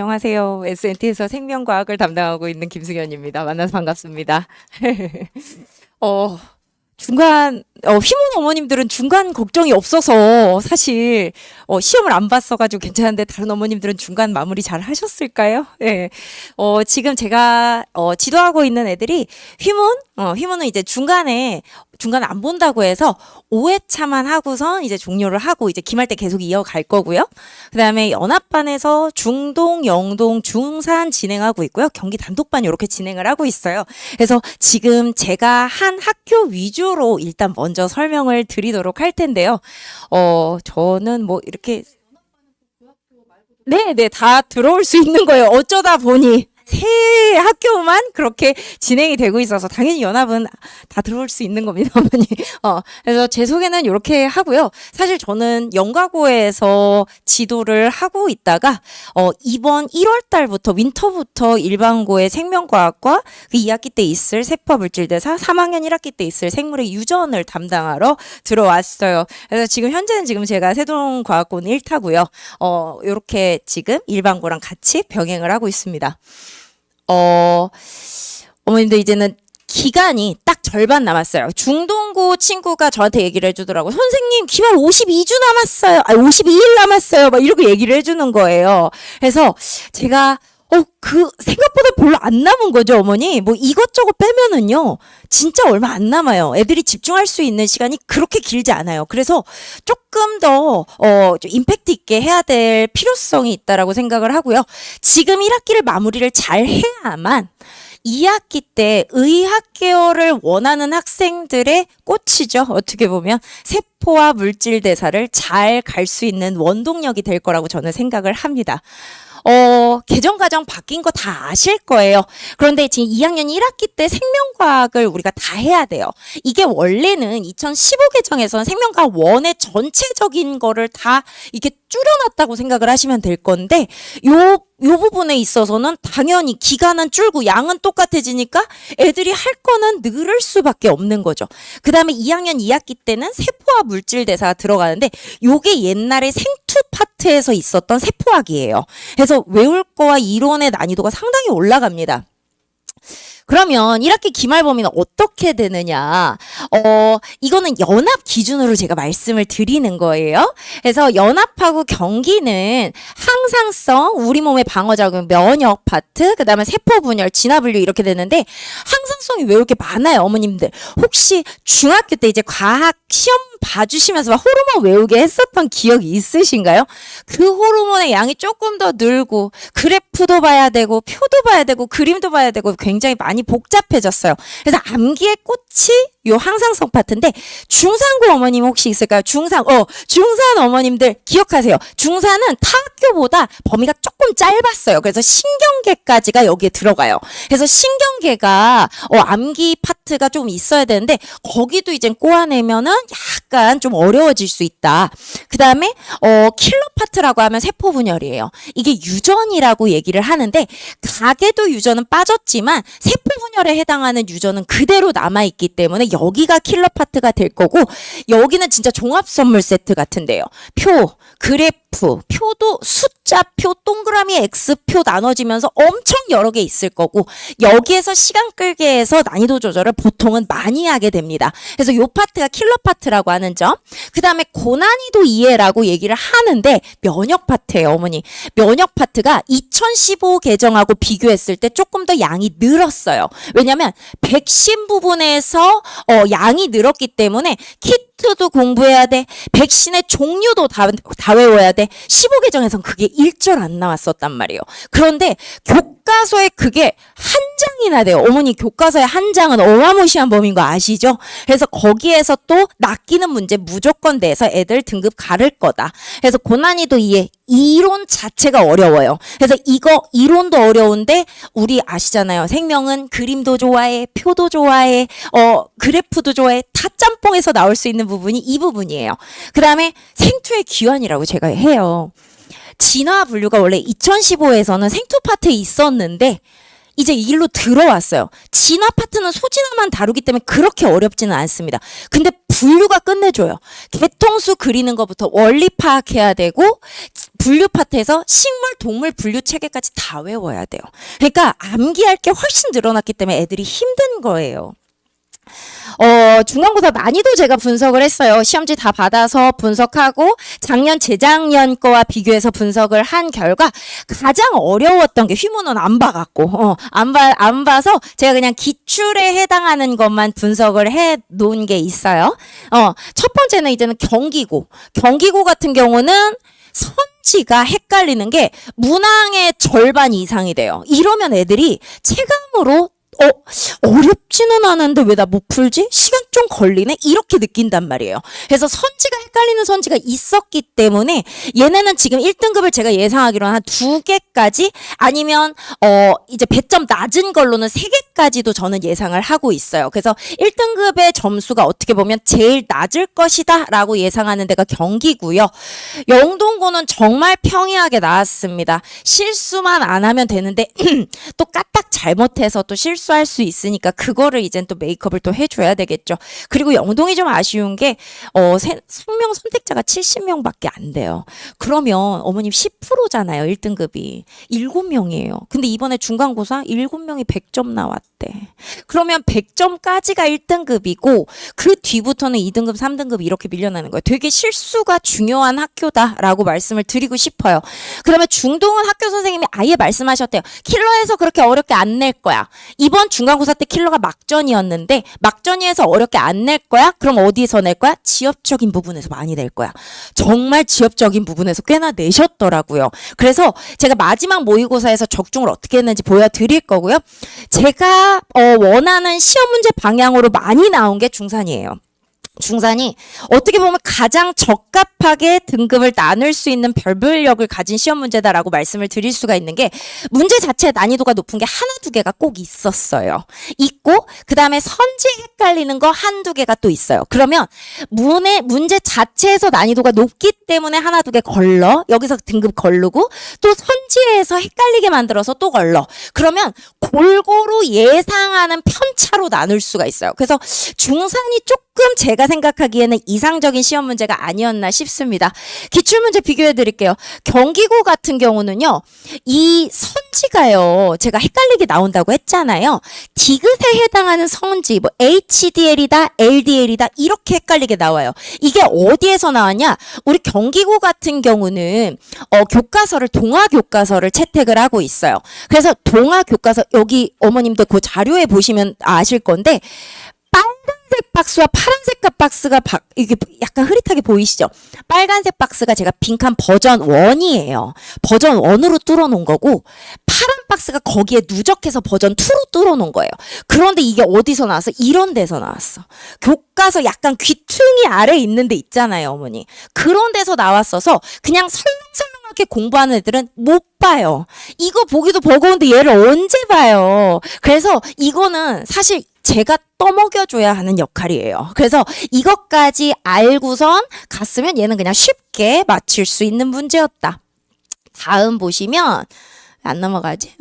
안녕하세요. S&T에서 생명과학을 담당하고 있는 김승현입니다. 만나서 반갑습니다. 어, 휘문 어머님들은 중간 걱정이 없어서 사실, 시험을 안 봤어가지고 괜찮은데 다른 어머님들은 중간 마무리 잘 하셨을까요? 네. 지금 제가, 지도하고 있는 애들이 휘문은 이제 중간에 안 본다고 해서 5회차만 하고선 이제 종료를 하고 이제 기말 때 계속 이어갈 거고요. 그다음에 연합반에서 중동, 영동, 중산 진행하고 있고요. 경기 단독반 이렇게 진행을 하고 있어요. 그래서 지금 제가 한 학교 위주로 일단 먼저 설명을 드리도록 할 텐데요. 저는 뭐 이렇게 네, 다 들어올 수 있는 거예요. 어쩌다 보니 세 학교만 그렇게 진행이 되고 있어서 당연히 연합은 다 들어올 수 있는 겁니다, 어머니. 그래서 제 소개는 이렇게 하고요. 사실 저는 영과고에서 지도를 하고 있다가 이번 1월 달부터 윈터부터 일반고의 생명과학과 그 2학기 때 있을 세포물질대사, 3학년 1학기 때 있을 생물의 유전을 담당하러 들어왔어요. 그래서 지금 현재는 제가 세동과학고는 1타고요. 요렇게 지금 일반고랑 같이 병행을 하고 있습니다. 어머님들 이제는 기간이 딱 절반 남았어요. 중동고 친구가 저한테 얘기를 해주더라고요. 선생님, 기말 52주 남았어요. 52일 남았어요. 막 이렇게 얘기를 해주는 거예요. 그래서 제가 생각보다 별로 안 남은 거죠, 어머니. 뭐 이것저것 빼면은요, 진짜 얼마 안 남아요. 애들이 집중할 수 있는 시간이 그렇게 길지 않아요. 그래서 조금 더, 좀 임팩트 있게 해야 될 필요성이 있다라고 생각을 하고요. 지금 1학기를 마무리를 잘 해야만 2학기 때 의학 계열을 원하는 학생들의 꽃이죠. 어떻게 보면 세포와 물질 대사를 잘 갈 수 있는 원동력이 될 거라고 저는 생각을 합니다. 개정 과정 바뀐 거 다 아실 거예요. 그런데 지금 2학년 1학기 때 생명과학을 우리가 다 해야 돼요. 이게 원래는 2015 개정에서는 생명과학 원의 전체적인 거를 다 이렇게 줄여놨다고 생각을 하시면 될 건데, 요 부분에 있어서는 당연히 기간은 줄고 양은 똑같아지니까 애들이 할 거는 늘을 수밖에 없는 거죠. 그 다음에 2학년 2학기 때는 세포와 물질 대사가 들어가는데, 요게 옛날에 생투 파트에서 있었던 세포학이에요. 그래서 외울 거와 이론의 난이도가 상당히 올라갑니다. 그러면 1학기 기말 범위는 어떻게 되느냐? 이거는 연합 기준으로 제가 말씀을 드리는 거예요. 그래서 연합하고 경기는 항상성, 우리 몸의 방어작용, 면역 파트, 그 다음에 세포 분열, 진화 분류 이렇게 되는데, 항상성이 왜 이렇게 많아요, 어머님들? 혹시 중학교 때 이제 과학 시험 봐주시면서 막 호르몬 외우게 했었던 기억이 있으신가요? 그 호르몬의 양이 조금 더 늘고, 그래프도 봐야 되고, 표도 봐야 되고, 그림도 봐야 되고, 굉장히 많이 복잡해졌어요. 그래서 암기의 꽃이 요 항상성 파트인데, 중산고 어머님 혹시 있을까요? 중산 어머님들 기억하세요. 중산은 타학교보다 범위가 조금 짧았어요. 그래서 신경계까지가 여기에 들어가요. 그래서 신경계가 암기 파트가 좀 있어야 되는데, 거기도 이제 꼬아내면은 약간 좀 어려워질 수 있다. 그 다음에 킬러 파트라고 하면 세포 분열이에요. 이게 유전이라고 얘기를 하는데, 가계도 유전은 빠졌지만 세포 분열에 해당하는 유전은 그대로 남아있기 때문에 여기가 킬러 파트가 될 거고, 여기는 진짜 종합 선물 세트 같은데요. 표, 그래프, 표도 숫자표, 동그라미 X표 나눠지면서 엄청 여러 개 있을 거고, 여기에서 시간 끌게 해서 난이도 조절을 보통은 많이 하게 됩니다. 그래서 요 파트가 킬러 파트라고 하는 점. 그 다음에 고난이도 이해라고 얘기를 하는데, 면역 파트예요, 어머니. 면역 파트가 2015 개정하고 비교했을 때 조금 더 양이 늘었어요. 왜냐면 백신 부분에서 양이 늘었기 때문에 키트도 공부해야 돼. 백신의 종류도 다 외워야 돼. 15 개정에선 그게 1절 안 나왔었단 말이에요. 그런데 교과서에 그게 한 장이나 돼요. 어머니, 교과서의 한 장은 어마무시한 범위인 거 아시죠? 그래서 거기에서 또 낚이는 문제 무조건 내서 애들 등급 가를 거다. 그래서 고난이도 이해, 이론 자체가 어려워요. 그래서 이거 이론도 어려운데, 우리 아시잖아요. 생명은 그림도 좋아해, 표도 좋아해, 그래프도 좋아해. 다 짬뽕에서 나올 수 있는 부분이 이 부분이에요. 그 다음에 생투의 기원이라고 제가 해요. 진화 분류가 원래 2015에서는 생투 파트에 있었는데, 이제 이 길로 들어왔어요. 진화 파트는 소진화만 다루기 때문에 그렇게 어렵지는 않습니다. 근데 분류가 끝내줘요. 개통수 그리는 것부터 원리 파악해야 되고 분류 파트에서 식물, 동물 분류 체계까지 다 외워야 돼요. 그러니까 암기할 게 훨씬 늘어났기 때문에 애들이 힘든 거예요. 중간고사 난이도 제가 분석을 했어요. 시험지 다 받아서 분석하고 작년, 재작년 거와 비교해서 분석을 한 결과 가장 어려웠던 게 휘문은 안 봐갖고, 안 봐서 제가 그냥 기출에 해당하는 것만 분석을 해 놓은 게 있어요. 첫 번째는 이제는 경기고. 경기고 같은 경우는 선지가 헷갈리는 게 문항의 절반 이상이 돼요. 이러면 애들이 체감으로 어렵지는 않은데 왜 나 못 풀지? 시간 좀 걸리네? 이렇게 느낀단 말이에요. 그래서 선지가 헷갈리는 선지가 있었기 때문에 얘네는 지금 1등급을 제가 예상하기로는 한 2개까지 아니면 이제 배점 낮은 걸로는 3개까지도 저는 예상을 하고 있어요. 그래서 1등급의 점수가 어떻게 보면 제일 낮을 것이다 라고 예상하는 데가 경기고요. 영동고는 정말 평이하게 나왔습니다. 실수만 안 하면 되는데 또 까딱 잘못해서 또 실수할 수 있으니까 그거를 이젠 또 메이크업을 또 해줘야 되겠죠. 그리고 영동이 좀 아쉬운 게 성명 선택자가 70명밖에 안 돼요. 그러면 어머님 10%잖아요. 1등급이 7명이에요. 근데 이번에 중간고사 7명이 100점 나왔대. 그러면 100점까지가 1등급이고 그 뒤부터는 2등급, 3등급 이렇게 밀려나는 거예요. 되게 실수가 중요한 학교다라고 말씀을 드리고 싶어요. 그다음에 중동은 학교 선생님이 아예 말씀하셨대요. 킬러에서 그렇게 어렵게 안 낼 거야. 이번 중간고사 때 킬러가 막전이었는데 막전이에서 어렵게 안 낼 거야? 그럼 어디서 낼 거야? 지엽적인 부분에서 많이 낼 거야. 정말 지엽적인 부분에서 꽤나 내셨더라고요. 그래서 제가 마지막 모의고사에서 적중을 어떻게 했는지 보여드릴 거고요. 제가 원하는 시험 문제 방향으로 많이 나온 게 중산이에요. 중산이 어떻게 보면 가장 적합하게 등급을 나눌 수 있는 별별력을 가진 시험 문제다라고 말씀을 드릴 수가 있는 게 문제 자체 난이도가 높은 게 하나 두 개가 꼭 있었어요. 있고 그 다음에 선지 헷갈리는 거 한두 개가 또 있어요. 그러면 문제 자체에서 난이도가 높기 때문에 하나 두 개 걸러 여기서 등급 걸르고 또 선지에서 헷갈리게 만들어서 또 걸러 그러면 골고루 예상하는 편차로 나눌 수가 있어요. 그래서 중산이 조금 제가 생각하기에는 이상적인 시험 문제가 아니었나 싶습니다. 기출문제 비교해 드릴게요. 경기고 같은 경우는요. 이 선지가요. 제가 헷갈리게 나온다고 했잖아요. 디귿에 해당하는 선지 뭐 HDL이다 LDL이다 이렇게 헷갈리게 나와요. 이게 어디에서 나왔냐? 우리 경기고 같은 경우는 교과서를 동아교과서를 채택을 하고 있어요. 그래서 동아교과서 여기 어머님들 그 자료에 보시면 아실 건데 빨간색 박스와 파란색 박스가 이게 약간 흐릿하게 보이시죠? 빨간색 박스가 제가 빈칸 버전 1이에요. 버전 1으로 뚫어놓은 거고 파란 박스가 거기에 누적해서 버전 2로 뚫어놓은 거예요. 그런데 이게 어디서 나왔어? 이런 데서 나왔어. 교과서 약간 귀퉁이 아래 있는 데 있잖아요, 어머니. 그런 데서 나왔어서 그냥 설명설명하게 공부하는 애들은 못 봐요. 이거 보기도 버거운데 얘를 언제 봐요? 그래서 이거는 사실 제가 떠먹여줘야 하는 역할이에요. 그래서 이것까지 알고선 갔으면 얘는 그냥 쉽게 맞힐 수 있는 문제였다. 다음 보시면 안 넘어가지?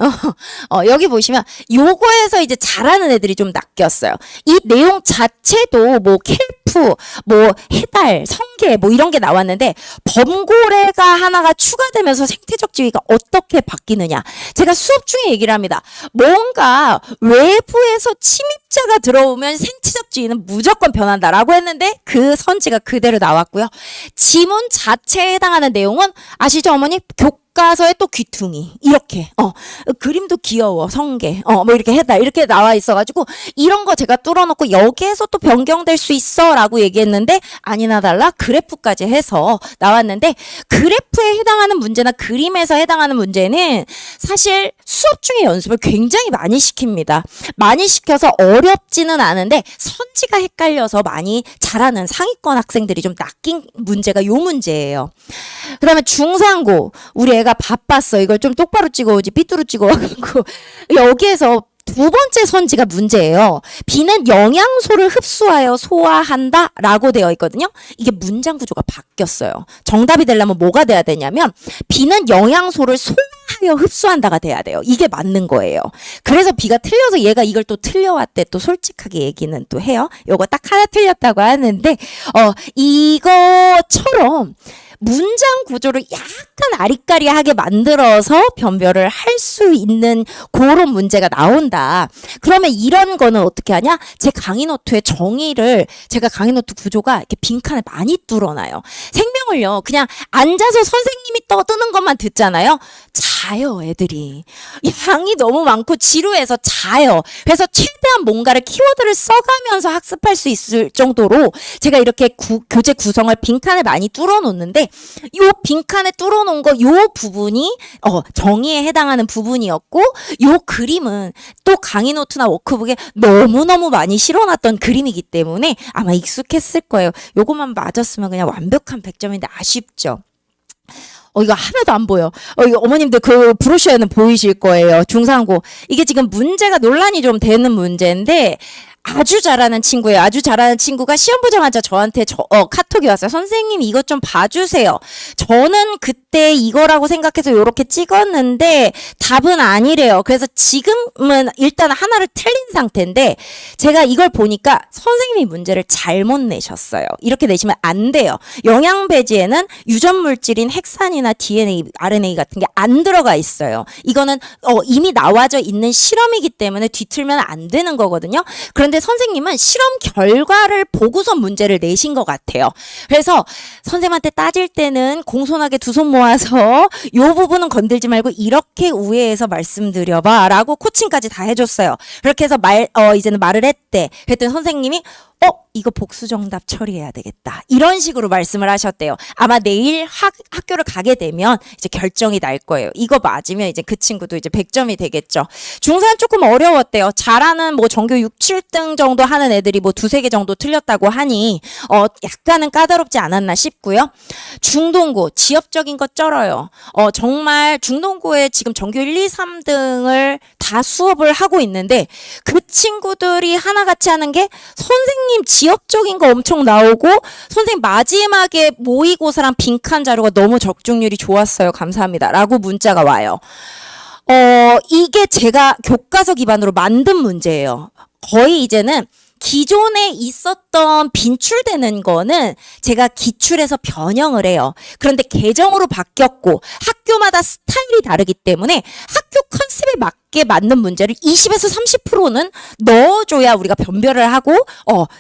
여기 보시면 요거에서 이제 잘하는 애들이 좀 낚였어요. 이 내용 자체도 뭐 켈프, 뭐 해달, 성게 뭐 이런 게 나왔는데 범고래가 하나가 추가되면서 생태적 지위가 어떻게 바뀌느냐. 제가 수업 중에 얘기를 합니다. 뭔가 외부에서 침입자가 들어오면 생태적 지위는 무조건 변한다라고 했는데 그 선지가 그대로 나왔고요. 지문 자체에 해당하는 내용은 아시죠 어머니? 교과서에 또 귀퉁이 이렇게 그림도 귀여워 성게 뭐 이렇게 해다 이렇게 나와 있어가지고 이런 거 제가 뚫어놓고 여기에서 또 변경될 수 있어라고 얘기했는데 아니나 달라 그래프까지 해서 나왔는데 그래프에 해당하는 문제나 그림에서 해당하는 문제는 사실 수업 중에 연습을 굉장히 많이 시킵니다. 많이 시켜서 어렵지는 않은데 선지가 헷갈려서 많이 잘하는 상위권 학생들이 좀 낚인 문제가 요 문제예요. 그 다음에 중상고 우리 애가 바빴어. 이걸 좀 똑바로 찍어오지 삐뚤어 찍어가지고 여기에서 두 번째 선지가 문제예요. 비는 영양소를 흡수하여 소화한다 라고 되어 있거든요. 이게 문장 구조가 바뀌었어요. 정답이 되려면 뭐가 돼야 되냐면 비는 영양소를 소화하는 흡착하여 흡수한다가 돼야 돼요. 이게 맞는 거예요. 그래서 B가 틀려서 얘가 이걸 또 틀려왔대. 또 솔직하게 얘기는 또 해요. 요거 딱 하나 틀렸다고 하는데 이거처럼 문장 구조를 약간 아리까리하게 만들어서 변별을 할 수 있는 그런 문제가 나온다. 그러면 이런 거는 어떻게 하냐? 제 강의 노트의 정의를 제가 강의 노트 구조가 이렇게 빈칸을 많이 뚫어놔요. 생명을요. 그냥 앉아서 선생님이 떠드는 것만 듣잖아요. 자요, 애들이. 양이 너무 많고 지루해서 자요. 그래서 최대한 뭔가를 키워드를 써가면서 학습할 수 있을 정도로 제가 이렇게 교재 구성을 빈칸을 많이 뚫어 놓는데 요 빈칸에 뚫어 놓은 거 요 부분이 정의에 해당하는 부분이었고 요 그림은 또 강의 노트나 워크북에 너무너무 많이 실어놨던 그림이기 때문에 아마 익숙했을 거예요. 요것만 맞았으면 그냥 완벽한 100점인데 아쉽죠. 이거 하나도 안 보여. 이거 어머님들 그 브로셔에는 보이실 거예요. 중상고. 이게 지금 문제가 논란이 좀 되는 문제인데 아주 잘하는 친구예요. 아주 잘하는 친구가 시험 보자마자 저한테 카톡이 왔어요. 선생님 이것 좀 봐주세요. 저는 그때 이거라고 생각해서 이렇게 찍었는데 답은 아니래요. 그래서 지금은 일단 하나를 틀린 상태인데 제가 이걸 보니까 선생님이 문제를 잘못 내셨어요. 이렇게 내시면 안 돼요. 영양배지에는 유전물질인 핵산이나 DNA, RNA 같은 게 안 들어가 있어요. 이거는 이미 나와져 있는 실험이기 때문에 뒤틀면 안 되는 거거든요. 그런데 선생님은 실험 결과를 보고서 문제를 내신 것 같아요. 그래서 선생님한테 따질 때는 공손하게 두 손 모아서 요 부분은 건들지 말고 이렇게 우회해서 말씀드려봐 라고 코칭까지 다 해줬어요. 그렇게 해서 이제는 말을 했대. 그랬더니 선생님이 이거 복수 정답 처리해야 되겠다. 이런 식으로 말씀을 하셨대요. 아마 내일 학교를 가게 되면 이제 결정이 날 거예요. 이거 맞으면 이제 그 친구도 이제 100점이 되겠죠. 중3 조금 어려웠대요. 잘하는 뭐 전교 6, 7등 정도 하는 애들이 뭐 두세 개 정도 틀렸다고 하니 약간은 까다롭지 않았나 싶고요. 중동고 지엽적인 거 쩔어요. 정말 중동고에 지금 전교 1, 2, 3등을 다 수업을 하고 있는데 그 친구들이 하나같이 하는 게 선생님 지엽적인 거 엄청 나오고 선생님 마지막에 모의고사랑 빈칸 자료가 너무 적중률이 좋았어요. 감사합니다. 라고 문자가 와요. 이게 제가 교과서 기반으로 만든 문제예요. 거의 이제는 기존에 있었던 빈출되는 거는 제가 기출해서 변형을 해요. 그런데 계정으로 바뀌었고 학교마다 스타일이 다르기 때문에 학교 컨셉에 맞게 맞는 문제를 20에서 30%는 넣어줘야 우리가 변별을 하고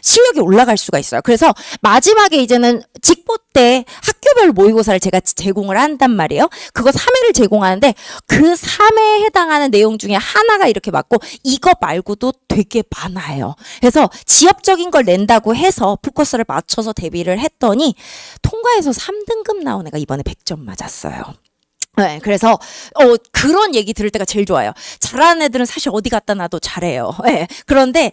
실력이 올라갈 수가 있어요. 그래서 마지막에 이제는 직보 때 학교별 모의고사를 제가 제공을 한단 말이에요. 그거 3회를 제공하는데 그 3회에 해당하는 내용 중에 하나가 이렇게 맞고 이거 말고도 되게 많아요. 그래서 지엽적인 걸 낸다고 해서 포커스를 맞춰서 대비를 했더니 통과해서 3등급 나온 애가 이번에 100점 맞았어요. 네, 그래서 그런 얘기 들을 때가 제일 좋아요. 잘하는 애들은 사실 어디 갖다 놔도 잘해요. 네, 그런데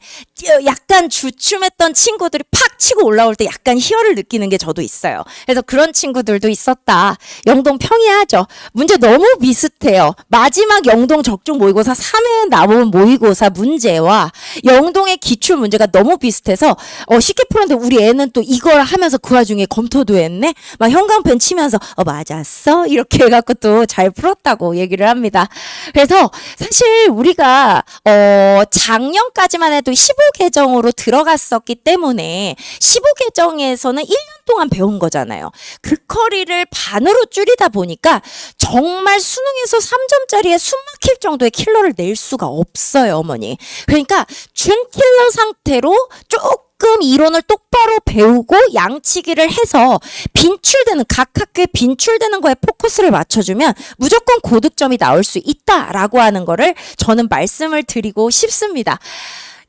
약간 주춤했던 친구들이 팍 치고 올라올 때 약간 희열을 느끼는 게 저도 있어요. 그래서 그런 친구들도 있었다. 영동 평이하죠. 문제 너무 비슷해요. 마지막 영동 적중 모의고사 3회 나온 모의고사 문제와 영동의 기출 문제가 너무 비슷해서 쉽게 풀었는데 우리 애는 또 이걸 하면서 그 와중에 검토도 했네. 막 형광펜 치면서 맞았어 이렇게 해갖고 또 잘 풀었다고 얘기를 합니다. 그래서 사실 우리가 작년까지만 해도 15계정으로 들어갔었기 때문에 15계정에서는 1년 동안 배운 거잖아요. 그 커리를 반으로 줄이다 보니까 정말 수능에서 3점짜리에 숨 막힐 정도의 킬러를 낼 수가 없어요, 어머니. 그러니까 준킬러 상태로 조금 이론을 똑바로 배우고 양치기를 해서 빈출되는 각 학교에 빈출되는 거에 포커스를 맞춰주면 무조건 고득점이 나올 수 있다라고 하는 거를 저는 말씀을 드리고 싶습니다.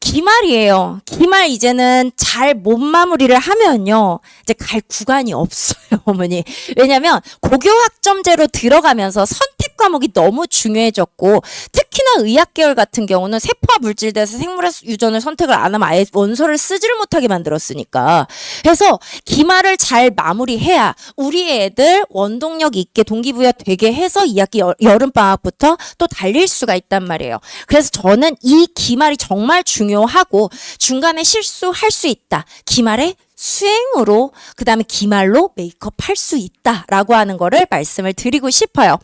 기말이에요. 기말 이제는 잘 못 마무리를 하면요. 이제 갈 구간이 없어요, 어머니. 왜냐면 고교학점제로 들어가면서 선택 과목이 너무 중요해졌고 특히나 의학계열 같은 경우는 세포와 물질대에서 생물학 유전을 선택을 안 하면 아예 원서를 쓰지를 못하게 만들었으니까. 그래서 기말을 잘 마무리해야 우리 애들 원동력 있게 동기부여 되게 해서 2학기 여름방학부터 또 달릴 수가 있단 말이에요. 그래서 저는 이 기말이 정말 중요하고 중간에 실수할 수 있다. 기말에 수행으로 그다음에 기말로 메이크업 할 수 있다라고 하는 거를 말씀을 드리고 싶어요.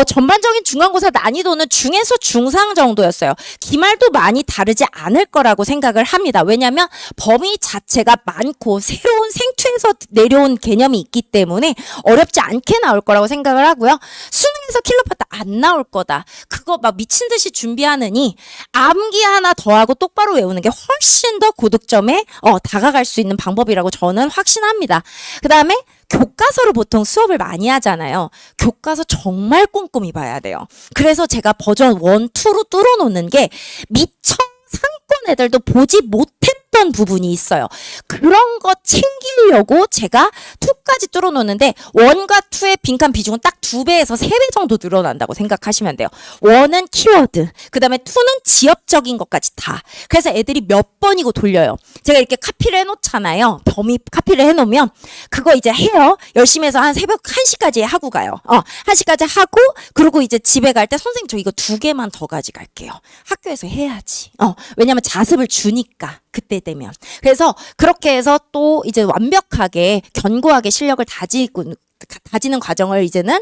전반적인 중간고사 난이도는 중에서 중상 정도였어요. 기말도 많이 다르지 않을 거라고 생각을 합니다. 왜냐하면 범위 자체가 많고 새로운 생투에서 내려온 개념이 있기 때문에 어렵지 않게 나올 거라고 생각을 하고요. 수능에서 킬러파트 안 나올 거다. 그거 막 미친 듯이 준비하느니 암기 하나 더하고 똑바로 외우는 게 훨씬 더 고득점에 다가갈 수 있는 방법이라고 저는 확신합니다. 그 다음에 교과서를 보통 수업을 많이 하잖아요. 교과서 정말 꼼꼼히 봐야 돼요. 그래서 제가 버전 1, 2로 뚫어놓는 게 미처 상위권 애들도 보지 못했던 부분이 있어요. 그런 거 챙기려고 제가 2까지 뚫어놓는데 1과 2의 빈칸 비중은 딱 2배에서 3배 정도 늘어난다고 생각하시면 돼요. 1은 키워드, 그 다음에 2는 지엽적인 것까지 다. 그래서 애들이 몇 번이고 돌려요. 제가 이렇게 카피를 해놓잖아요. 범위 카피를 해놓으면 그거 이제 해요. 열심히 해서 한 새벽 1시까지 하고 가요. 1시까지 하고 그리고 이제 집에 갈 때 선생님 저 이거 2개만 더 가져갈게요. 학교에서 해야지. 왜냐면 자습을 주니까 그때 되면. 그래서 그렇게 해서 또 이제 완벽하게 견고하게 실력을 다지는 과정을 이제는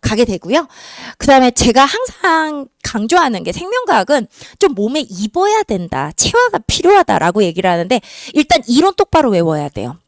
가게 되고요. 그다음에 제가 항상 강조하는 게 생명과학은 좀 몸에 입어야 된다. 체화가 필요하다라고 얘기를 하는데 일단 이론 똑바로 외워야 돼요.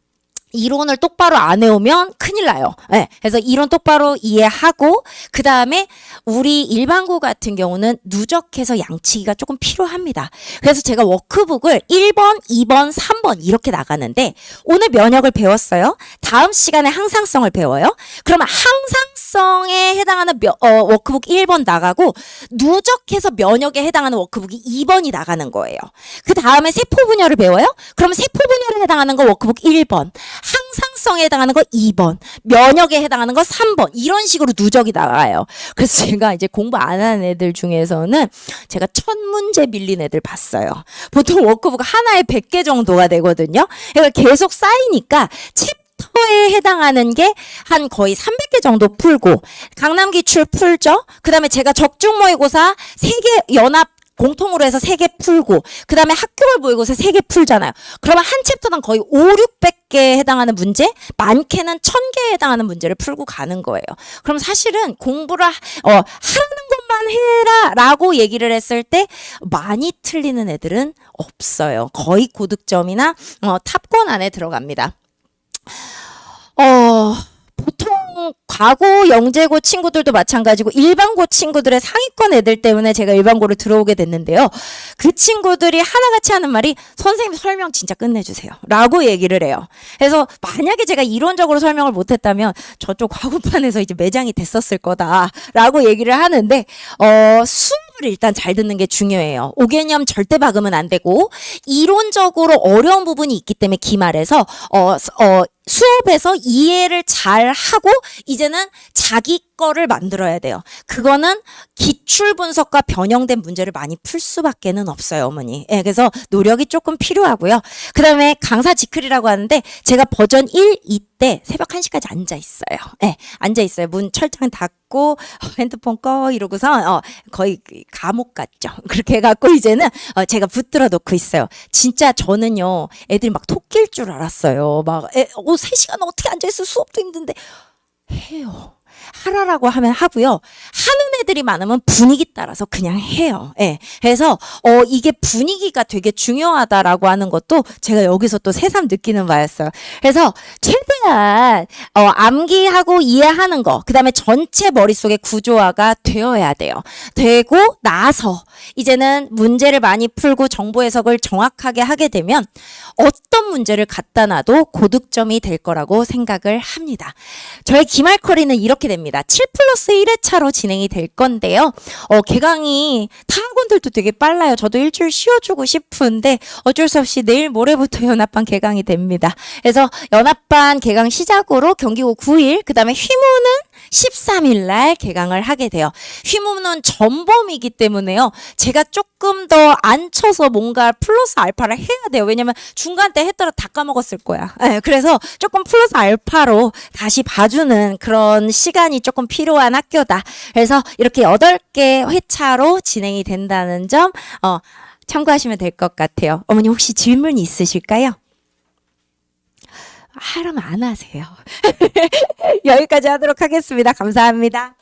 이론을 똑바로 안 외우면 큰일 나요. 네, 그래서 이론 똑바로 이해하고 그 다음에 우리 일반고 같은 경우는 누적해서 양치기가 조금 필요합니다. 그래서 제가 워크북을 1번, 2번, 3번 이렇게 나가는데 오늘 면역을 배웠어요. 다음 시간에 항상성을 배워요. 그러면 항상성에 해당하는 워크북 1번 나가고 누적해서 면역에 해당하는 워크북이 2번이 나가는 거예요. 그 다음에 세포분열을 배워요. 그러면 세포분열에 해당하는 거 워크북 1번. 항상성에 해당하는 거 2번, 면역에 해당하는 거 3번 이런 식으로 누적이 나와요. 그래서 제가 이제 공부 안 하는 애들 중에서는 제가 1000문제 밀린 애들 봤어요. 보통 워크북 하나에 100개 정도가 되거든요. 그러니까 계속 쌓이니까 챕터에 해당하는 게 한 거의 300개 정도 풀고 강남기출 풀죠. 그 다음에 제가 적중모의고사 3개 연합 공통으로 해서 3개 풀고 그 다음에 학교별 모의고사 3개 풀잖아요. 그러면 한 챕터당 거의 500~600개에 해당하는 문제, 많게는 1000개에 해당하는 문제를 풀고 가는 거예요. 그럼 사실은 공부를 하는 것만 해라 라고 얘기를 했을 때 많이 틀리는 애들은 없어요. 거의 고득점이나 탑권 안에 들어갑니다. 보통 과고 영재고 친구들도 마찬가지고 일반고 친구들의 상위권 애들 때문에 제가 일반고를 들어오게 됐는데요. 그 친구들이 하나같이 하는 말이 선생님 설명 진짜 끝내주세요 라고 얘기를 해요. 그래서 만약에 제가 이론적으로 설명을 못했다면 저쪽 과고판에서 이제 매장이 됐었을 거다 라고 얘기를 하는데 수업을 일단 잘 듣는 게 중요해요. 오개념 절대 박으면 안 되고 이론적으로 어려운 부분이 있기 때문에 기말에서 수업에서 이해를 잘 하고 이제는 자기 거를 만들어야 돼요. 그거는 기출 분석과 변형된 문제를 많이 풀 수밖에는 없어요, 어머니. 예, 그래서 노력이 조금 필요하고요. 그 다음에 강사 지클이라고 하는데 제가 버전 1, 2 때 새벽 1시까지 앉아 있어요. 예, 앉아 있어요. 문 철장 닫고 핸드폰 꺼 이러고서 거의 감옥 같죠. 그렇게 해갖고 이제는 제가 붙들어 놓고 있어요. 진짜 저는요, 애들이 막 토끼일 줄 알았어요. 막 3시간 어떻게 앉아 있을 수업도 힘든데 해요. 하라라고 하면 하고요. 하는 애들이 많으면 분위기 따라서 그냥 해요. 예. 그래서 이게 분위기가 되게 중요하다라고 하는 것도 제가 여기서 또 새삼 느끼는 바였어요. 그래서 최대한 암기하고 이해하는 거, 그다음에 전체 머릿속에 구조화가 되어야 돼요. 되고 나서 이제는 문제를 많이 풀고 정보 해석을 정확하게 하게 되면 어떤 문제를 갖다 놔도 고득점이 될 거라고 생각을 합니다. 저의 기말커리는 이렇게 됩니다. 7+1회차로 진행이 될 건데요. 개강이 타 학원들도 되게 빨라요. 저도 일주일 쉬어주고 싶은데 어쩔 수 없이 내일 모레부터 연합반 개강이 됩니다. 그래서 연합반 개강 시작으로 경기고 9일, 그 다음에 휘무는 13일 날 개강을 하게 돼요. 휘무는 전범이기 때문에요. 제가 조금 더 앉혀서 뭔가 플러스 알파를 해야 돼요. 왜냐면 중간 때 했더라 다 까먹었을 거야. 네, 그래서 조금 플러스 알파로 다시 봐주는 그런 시간이 조금 필요한 학교다. 그래서 이렇게 8개 회차로 진행이 된다는 점 참고하시면 될 것 같아요. 어머니 혹시 질문 있으실까요? 하라면 안 하세요. 여기까지 하도록 하겠습니다. 감사합니다.